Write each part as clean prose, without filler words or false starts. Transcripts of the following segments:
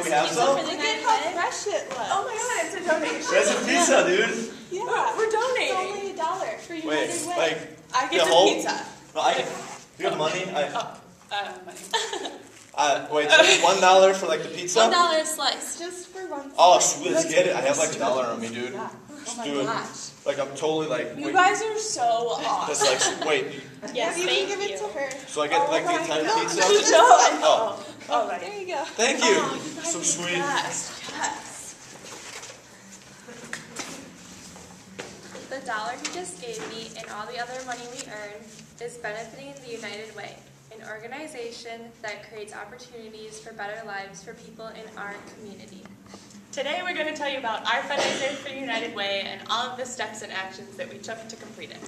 we have some? Look at how fresh it was. Oh my god, it's a donation. That's a pizza, dude. Yeah. We're donating. It's only $1 for United Wait, Way. like, I get the the whole, pizza. No, I get, you have money? Money. Wait, so $1 for like the pizza? $1 a slice. Just for one. Oh, sweet, let's get it. I have like $1 on me, dude. Yeah. Just Oh my do it. gosh. Like, I'm totally like, You wait. guys are so Just awesome. like, wait. Yes, you thank can give you. it to her. So I get like the entire pizza? No. Oh, All right. There you go. thank you. Oh, you guys So are sweet. Yes. The dollar he just gave me and all the other money we earn is benefiting the United Way, an organization that creates opportunities for better lives for people in our community. Today we're going to tell you about our fundraiser for United Way and all of the steps and actions that we took to complete it.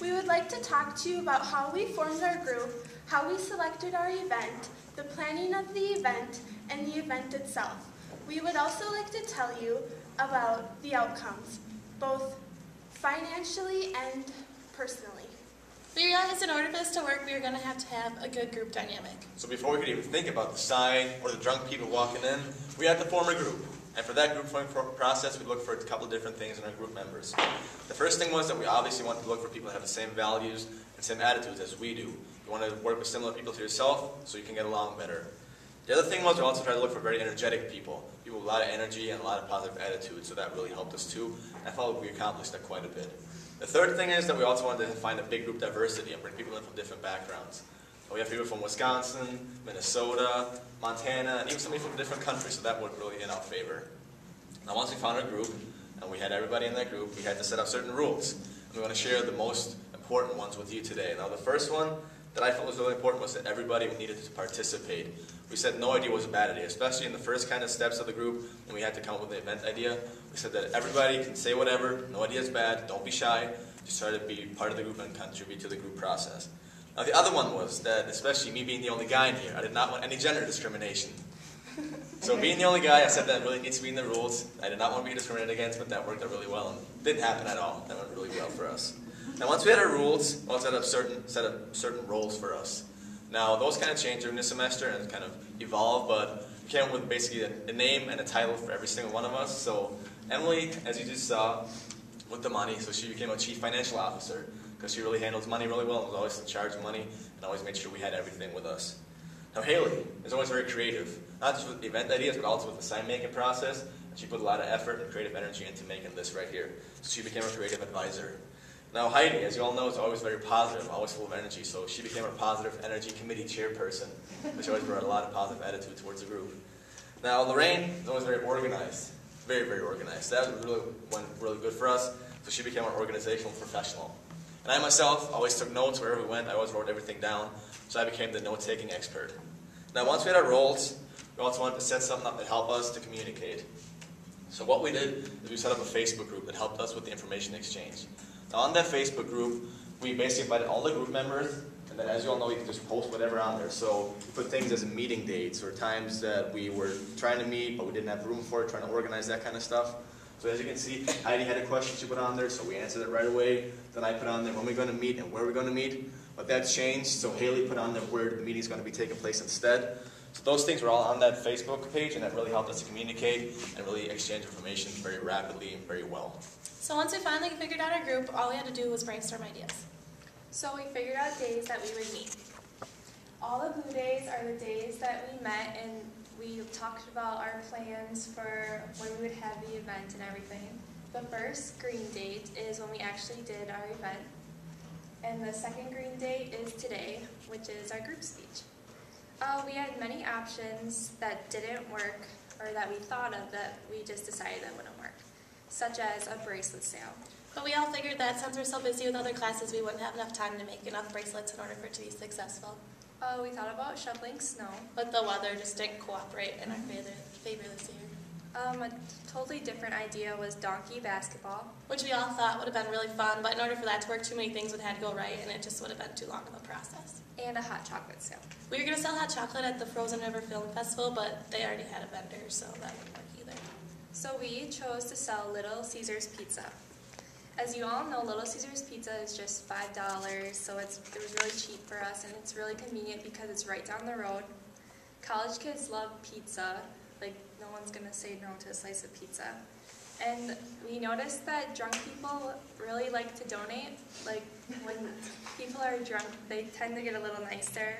We would like to talk to you about how we formed our group, how we selected our event, the planning of the event, and the event itself. We would also like to tell you about the outcomes, both financially and personally. We realized in order for this to work, we were going to have a good group dynamic. So before we could even think about the sign or the drunk people walking in, we had to form a group. And for that group forming process, we looked for a couple different things in our group members. The first thing was that we obviously wanted to look for people that have the same values and same attitudes as we do. You want to work with similar people to yourself so you can get along better. The other thing was we also tried to look for very energetic people with a lot of energy and a lot of positive attitude, so that really helped us too. I felt we accomplished that quite a bit. The third thing is that we also wanted to find a big group diversity and bring people in from different backgrounds. So we have people from Wisconsin, Minnesota, Montana, and even somebody from different countries, so that worked really in our favor. Now once we found our group, and we had everybody in that group, we had to set up certain rules. And we want to share the most important ones with you today. Now the first one that I felt was really important was that everybody needed to participate. We said no idea was a bad idea, especially in the first kind of steps of the group, and we had to come up with the event idea. We said that everybody can say whatever, no idea is bad, don't be shy, just try to be part of the group and contribute to the group process. Now the other one was that, especially me being the only guy in here, I did not want any gender discrimination. So being the only guy, I said that really needs to be in the rules. I did not want to be discriminated against, but that worked out really well, and didn't happen at all. That went really well for us. Now once we had our rules, we also set up certain roles for us. Now those kind of changed during the semester and kind of evolved, but we came up with basically a name and a title for every single one of us. So Emily, as you just saw, with the money, so she became a chief financial officer because she really handles money really well and was always in charge of money and always made sure we had everything with us. Now Haley is always very creative, not just with the event ideas, but also with the sign making process. And she put a lot of effort and creative energy into making this right here. So she became a creative advisor. Now Heidi, as you all know, is always very positive, always full of energy, so she became our positive energy committee chairperson, which always brought a lot of positive attitude towards the group. Now Lorraine is always very organized, very, very organized. That went really good for us, so she became our organizational professional. And I myself always took notes wherever we went, I always wrote everything down, so I became the note-taking expert. Now once we had our roles, we also wanted to set something up that helped us to communicate. So what we did is we set up a Facebook group that helped us with the information exchange. Now on that Facebook group, we basically invited all the group members, and then as you all know, you can just post whatever on there. So we put things as meeting dates or times that we were trying to meet, but we didn't have room for it, trying to organize that kind of stuff. So as you can see, Heidi had a question she put on there, so we answered it right away. Then I put on there when we're going to meet and where we're going to meet. But that's changed, so Haley put on there where the meeting is going to be taking place instead. So those things were all on that Facebook page, and that really helped us to communicate and really exchange information very rapidly and very well. So once we finally figured out our group, all we had to do was brainstorm ideas. So we figured out days that we would meet. All the blue days are the days that we met and we talked about our plans for when we would have the event and everything. The first green date is when we actually did our event. And the second green date is today, which is our group speech. We had many options that didn't work or that we thought of that we just decided that wouldn't work, such as a bracelet sale. But we all figured that since we're so busy with other classes, we wouldn't have enough time to make enough bracelets in order for it to be successful. We thought about shoveling snow. But the weather just didn't cooperate in our favor this year. A totally different idea was donkey basketball. Which we all thought would have been really fun, but in order for that to work, too many things would have had to go right, and it just would have been too long of a process. And a hot chocolate sale. We were going to sell hot chocolate at the Frozen River Film Festival, but they already had a vendor, so that wouldn't work either. So we chose to sell Little Caesars Pizza. As you all know, Little Caesars Pizza is just $5, so it was really cheap for us, and it's really convenient because it's right down the road. College kids love pizza. Like, no one's going to say no to a slice of pizza. And we noticed that drunk people really like to donate. Like, when people are drunk, they tend to get a little nicer.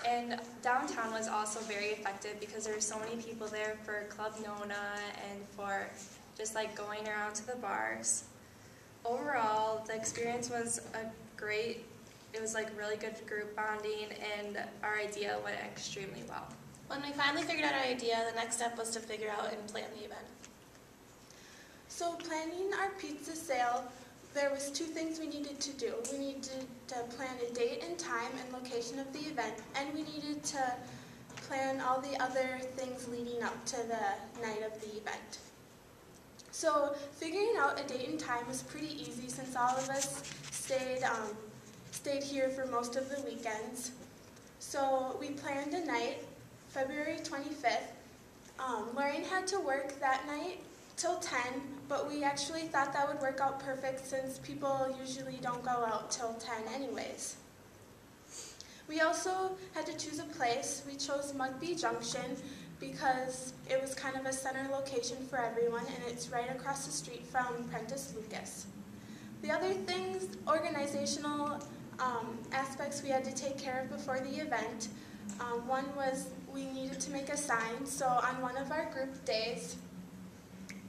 And downtown was also very effective because there were so many people there for Club Nona and for just like going around to the bars. Overall, the experience was it was like really good group bonding, and our idea went extremely well. When we finally figured out our idea, the next step was to figure out and plan the event. So planning our pizza sale, there was two things we needed to do. We needed to plan a date and time and location of the event, and we needed to plan all the other things leading up to the night of the event. So figuring out a date and time was pretty easy since all of us stayed here for most of the weekends. So we planned a night, February 25th. Lorraine had to work that night till 10, but we actually thought that would work out perfect since people usually don't go out till 10 anyways. We also had to choose a place. We chose Mugby Junction because it was kind of a center location for everyone, and it's right across the street from Prentice Lucas. The other things, organizational aspects we had to take care of before the event. One was we needed to make a sign, so on one of our group days,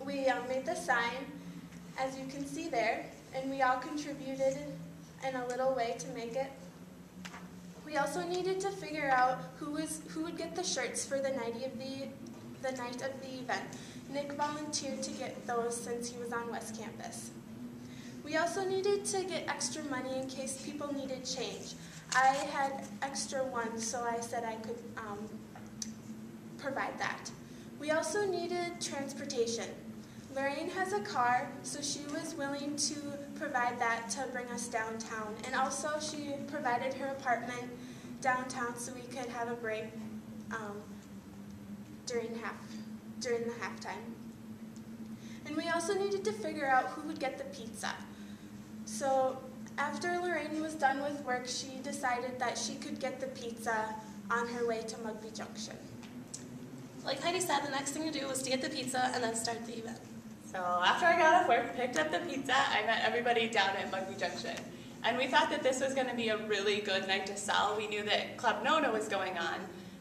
we made the sign, as you can see there, and we all contributed in a little way to make it. We also needed to figure out who would get the shirts for the night of the event. Nick volunteered to get those since he was on West Campus. We also needed to get extra money in case people needed change. I had extra ones, so I said I could provide that. We also needed transportation. Lorraine has a car, so she was willing to provide that to bring us downtown. And also she provided her apartment downtown so we could have a break during the halftime. And we also needed to figure out who would get the pizza. So after Lorraine was done with work, she decided that she could get the pizza on her way to Mugby Junction. Like Heidi said, the next thing to do was to get the pizza and then start the event. So after I got off work, picked up the pizza, I met everybody down at Mugby Junction. And we thought that this was going to be a really good night to sell. We knew that Club Nona was going on,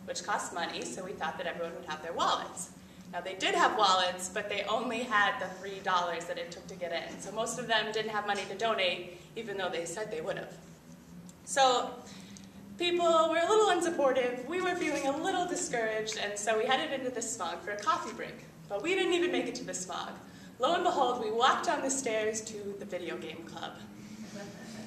which costs money, so we thought that everyone would have their wallets. Now they did have wallets, but they only had the $3 that it took to get in. So most of them didn't have money to donate, even though they said they would have. So people were a little unsupportive, we were feeling a little discouraged, and so we headed into the smog for a coffee break. But we didn't even make it to the smog. Lo and behold, we walked down the stairs to the video game club.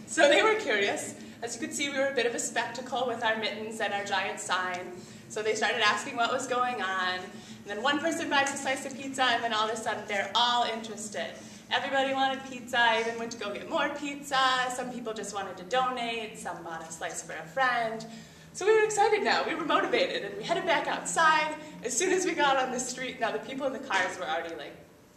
So they were curious. As you could see, we were a bit of a spectacle with our mittens and our giant sign. So they started asking what was going on. And then one person buys a slice of pizza, and then all of a sudden they're all interested. Everybody wanted pizza. I even went to go get more pizza. Some people just wanted to donate. Some bought a slice for a friend. So we were excited now. We were motivated, and we headed back outside. As soon as we got on the street, now the people in the cars were already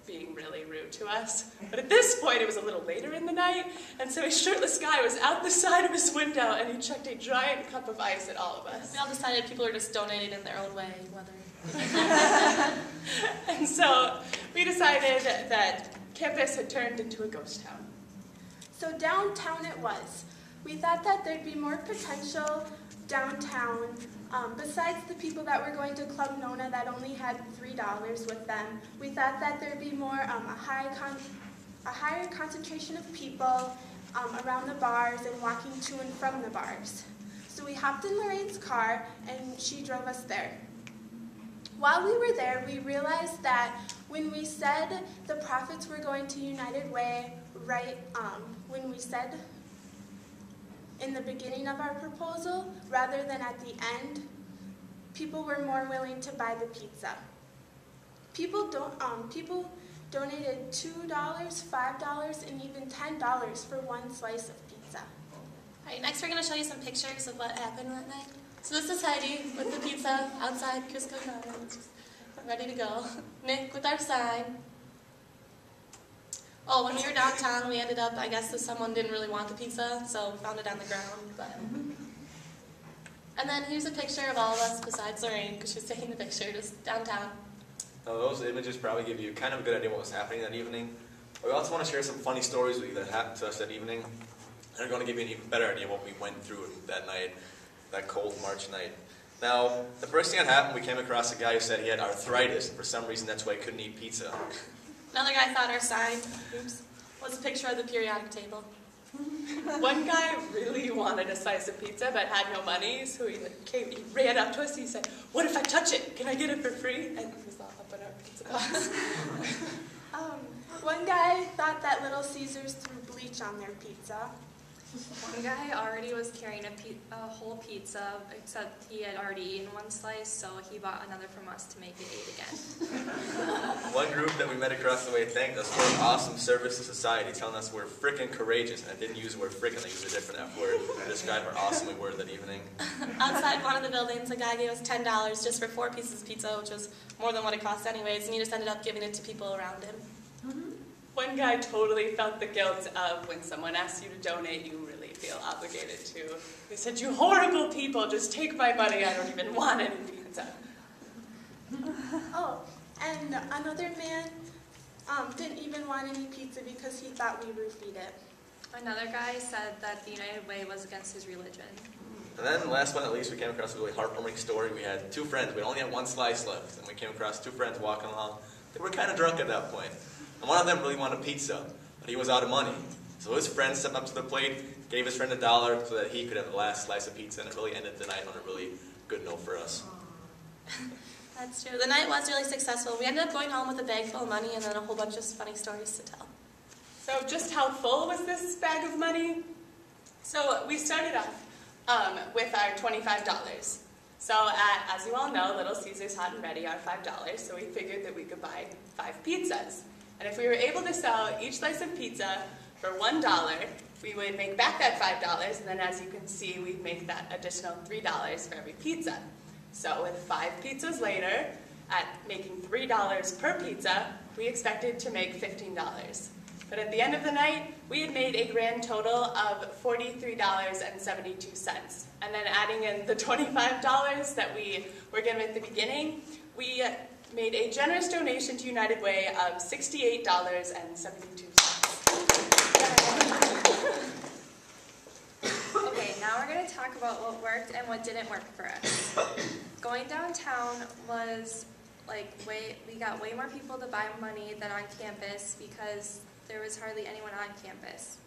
being really rude to us. But at this point, it was a little later in the night, and so a shirtless guy was out the side of his window, and he chucked a giant cup of ice at all of us. We all decided people were just donating in their own way, whether. And so we decided that campus had turned into a ghost town. So downtown it was. We thought that there'd be more potential downtown, besides the people that were going to Club Nona that only had $3 with them. We thought that there'd be more a higher concentration of people around the bars and walking to and from the bars. So we hopped in Lorraine's car and she drove us there. While we were there, we realized that when we said the profits were going to United Way, when we said in the beginning of our proposal, rather than at the end, people were more willing to buy the pizza. People donated $2, $5, and even $10 for one slice of pizza. All right, next we're going to show you some pictures of what happened that night. So this is Heidi with the pizza outside Cusco Gardens, ready to go. Nick with our sign. Oh, when we were downtown, we ended up, I guess, that someone didn't really want the pizza, so we found it on the ground. But. And then here's a picture of all of us besides Lorraine, because she's taking the picture just downtown. Now those images probably give you kind of a good idea what was happening that evening. But we also want to share some funny stories with you that happened to us that evening. And we're going to give you an even better idea of what we went through that night, that cold March night. Now, the first thing that happened, we came across a guy who said he had arthritis. For some reason, that's why he couldn't eat pizza. Another guy thought our sign, was a picture of the periodic table. One guy really wanted a slice of pizza but had no money, so he ran up to us and he said, "What if I touch it? Can I get it for free?" And it was all up in our pizza box. One guy thought that Little Caesars threw bleach on their pizza. One guy already was carrying a whole pizza, except he had already eaten one slice, so he bought another from us to make it 8 again. One group that we met across the way thanked us for an awesome service to society, telling us we're frickin' courageous. And I didn't use the word frickin', I used a different F word to describe how awesome we were that evening. Outside one of the buildings, a guy gave us $10 just for 4 pieces of pizza, which was more than what it cost anyways, and he just ended up giving it to people around him. One guy totally felt the guilt of when someone asks you to donate, you really feel obligated to. He said, "You horrible people, just take my money, I don't even want any pizza." Oh, and another man didn't even want any pizza because he thought we roofied it. Another guy said that the United Way was against his religion. And then, last but not least, we came across a really heartwarming story. We had 2 friends. We only had 1 slice left. And we came across 2 friends walking along. They were kind of drunk at that point. And one of them really wanted pizza, but he was out of money. So his friend stepped up to the plate, gave his friend $1 so that he could have the last slice of pizza, and it really ended the night on a really good note for us. That's true. The night was really successful. We ended up going home with a bag full of money and then a whole bunch of funny stories to tell. So just how full was this bag of money? So we started off with our $25. So as you all know, Little Caesars Hot and Ready are $5, so we figured that we could buy 5 pizzas. And if we were able to sell each slice of pizza for $1, we would make back that $5, and then as you can see, we'd make that additional $3 for every pizza. So with 5 pizzas later, at making $3 per pizza, we expected to make $15. But at the end of the night, we had made a grand total of $43.72. And then adding in the $25 that we were given at the beginning, we made a generous donation to United Way of $68.72. Okay, now we're going to talk about what worked and what didn't work for us. Going downtown was we got way more people to buy money than on campus because there was hardly anyone on campus.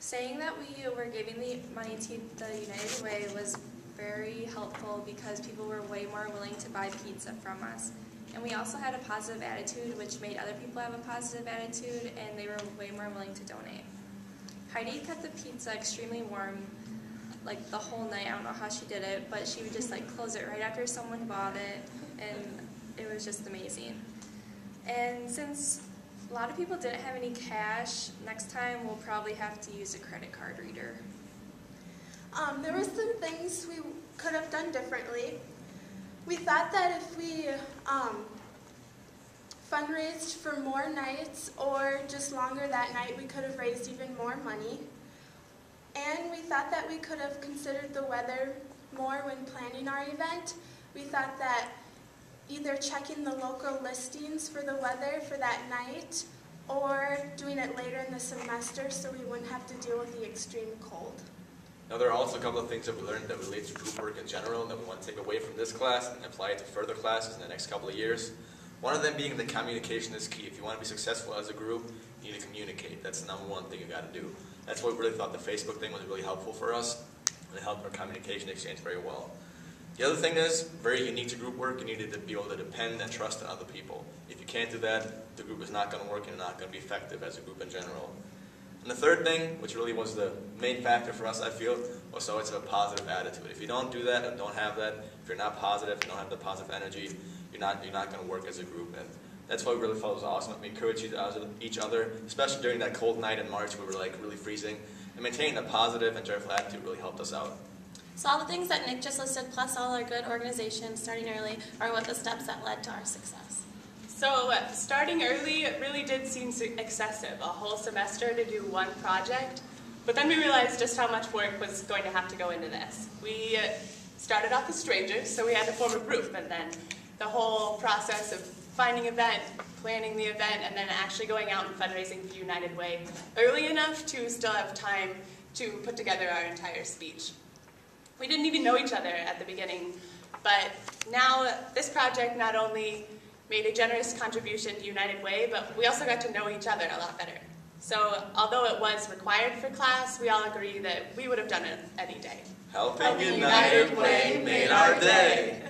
Saying that we were giving the money to the United Way was very helpful because people were way more willing to buy pizza from us. And we also had a positive attitude, which made other people have a positive attitude, and they were way more willing to donate. Heidi kept the pizza extremely warm, the whole night. I don't know how she did it, but she would just close it right after someone bought it, and it was just amazing. And since a lot of people didn't have any cash, next time we'll probably have to use a credit card reader. There were some things we could have done differently. We thought that if we fundraised for more nights or just longer that night, we could have raised even more money. And we thought that we could have considered the weather more when planning our event. We thought that either checking the local listings for the weather for that night or doing it later in the semester so we wouldn't have to deal with the extreme cold. Now, there are also a couple of things that we learned that relate to group work in general and that we want to take away from this class and apply it to further classes in the next couple of years. One of them being that communication is key. If you want to be successful as a group, you need to communicate. That's the #1 thing you got to do. That's why we really thought the Facebook thing was really helpful for us, and it helped our communication exchange very well. The other thing is, very unique to group work, you needed to be able to depend and trust on other people. If you can't do that, the group is not going to work and not going to be effective as a group in general. And the third thing, which really was the main factor for us, I feel, was always have a positive attitude. If you don't do that and don't have that, if you're not positive, if you don't have the positive energy, you're not going to work as a group. And that's what we really felt was awesome. We encouraged each other, especially during that cold night in March where we were really freezing. And maintaining a positive and joyful attitude really helped us out. So all the things that Nick just listed, plus all our good organization starting early, are what the steps that led to our success. So starting early, it really did seem excessive, a whole semester to do one project. But then we realized just how much work was going to have to go into this. We started off as strangers, so we had to form a group, and then the whole process of finding an event, planning the event, and then actually going out and fundraising for United Way early enough to still have time to put together our entire speech. We didn't even know each other at the beginning, but now this project not only made a generous contribution to United Way, but we also got to know each other a lot better. So although it was required for class, we all agree that we would have done it any day. Helping United Way made our day.